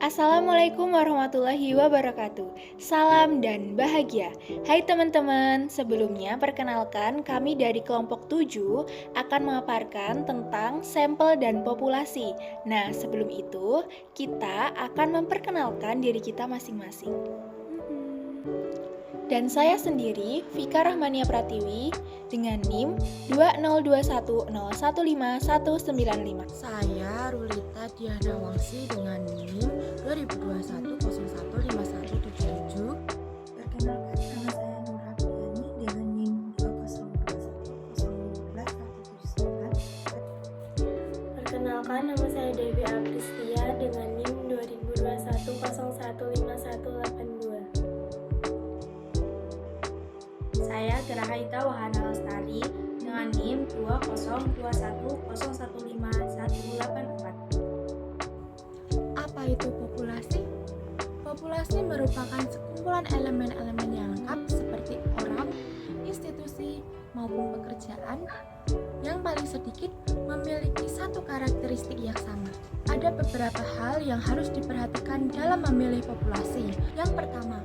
Assalamualaikum warahmatullahi wabarakatuh. Salam dan bahagia. Hai teman-teman, sebelumnya perkenalkan kami dari kelompok 7 akan memaparkan tentang sampel dan populasi. Nah, sebelum itu kita akan memperkenalkan diri kita masing-masing. Dan saya sendiri, Vika Rahmania Pratiwi, dengan NIM 20210151995. Saya Rulita Diana Wangsi dengan NIM 2021015177. Perkenalkan, nama saya Nur Rabiani dengan NIM 20210210179. Perkenalkan, nama saya Dewi Apristia dengan NIM 2021015182. Saya Gerahaita Wahana Lestari dengan NIM 20210151184. Apa itu populasi? Populasi merupakan sekumpulan elemen-elemen yang lengkap seperti orang, institusi, maupun pekerjaan yang paling sedikit memiliki satu karakteristik yang sama. Ada beberapa hal yang harus diperhatikan dalam memilih populasi. Yang pertama,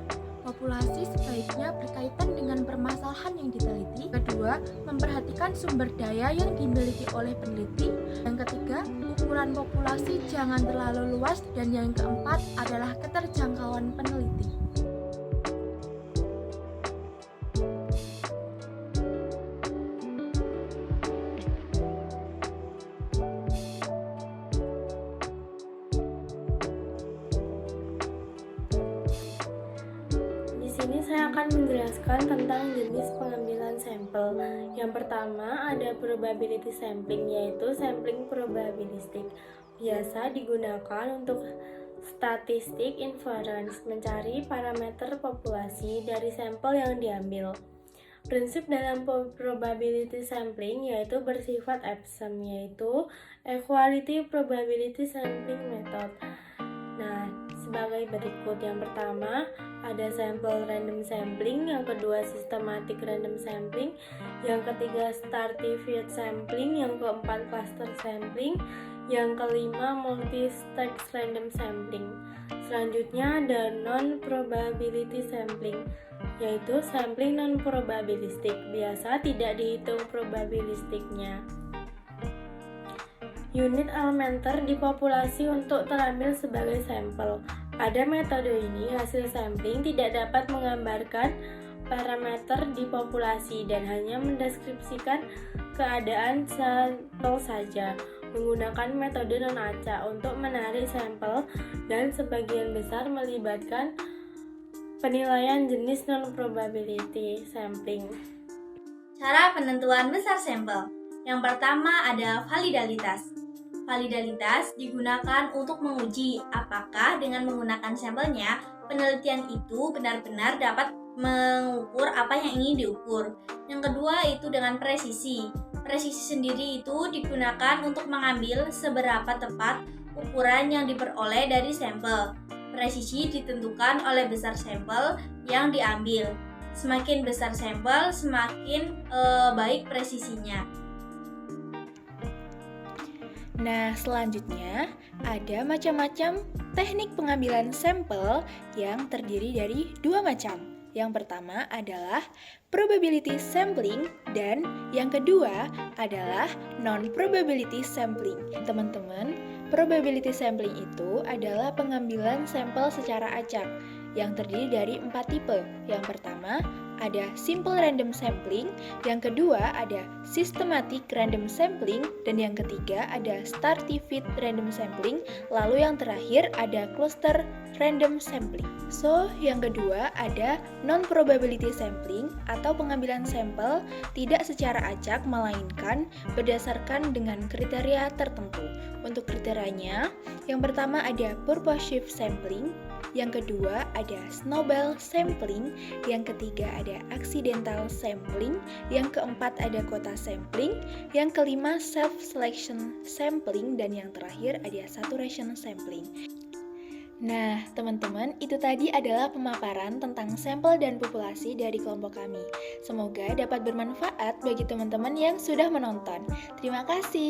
populasi sebaiknya berkaitan dengan permasalahan yang diteliti. Kedua, memperhatikan sumber daya yang dimiliki oleh peneliti. Yang ketiga, ukuran populasi jangan terlalu luas. Dan yang keempat adalah keterjangkauan peneliti. Di sini saya akan menjelaskan tentang jenis pengambilan sampel. Yang pertama ada probability sampling, yaitu sampling probabilistik. Biasa digunakan untuk statistik inference, mencari parameter populasi dari sampel yang diambil. Prinsip dalam probability sampling yaitu bersifat Epsom, yaitu equality probability sampling method. Nah, sebagai berikut. Yang pertama ada sample random sampling, yang kedua systematic random sampling, yang ketiga stratified sampling, yang keempat cluster sampling, yang kelima multi-stage random sampling. Selanjutnya ada non-probability sampling, yaitu sampling non-probabilistik. Biasa tidak dihitung probabilistiknya. Unit elementer di populasi untuk terambil sebagai sampel. Pada metode ini, hasil sampling tidak dapat menggambarkan parameter di populasi dan hanya mendeskripsikan keadaan sampel saja. Menggunakan metode non-acak untuk menarik sampel dan sebagian besar melibatkan penilaian jenis non-probability sampling. Cara penentuan besar sampel. Yang pertama ada validalitas. Validalitas digunakan untuk menguji apakah dengan menggunakan sampelnya, penelitian itu benar-benar dapat mengukur apa yang ingin diukur. Yang kedua itu dengan presisi. Presisi sendiri itu digunakan untuk mengambil seberapa tepat ukuran yang diperoleh dari sampel. Presisi ditentukan oleh besar sampel yang diambil. Semakin besar sampel, semakin baik presisinya. Nah, selanjutnya ada macam-macam teknik pengambilan sampel yang terdiri dari dua macam. Yang pertama adalah probability sampling dan yang kedua adalah non-probability sampling. Teman-teman, probability sampling itu adalah pengambilan sampel secara acak yang terdiri dari 4 tipe. Yang pertama ada simple random sampling, yang kedua ada systematic random sampling, dan yang ketiga ada stratified random sampling, lalu yang terakhir ada cluster random sampling. So, yang kedua ada non-probability sampling atau pengambilan sampel tidak secara acak melainkan berdasarkan dengan kriteria tertentu. Untuk kriterianya, yang pertama ada purposive sampling, yang kedua ada snowball sampling, yang ketiga ada accidental sampling, yang keempat ada quota sampling, yang kelima self-selection sampling, dan yang terakhir ada saturation sampling. Nah, teman-teman, itu tadi adalah pemaparan tentang sampel dan populasi dari kelompok kami. Semoga dapat bermanfaat bagi teman-teman yang sudah menonton. Terima kasih.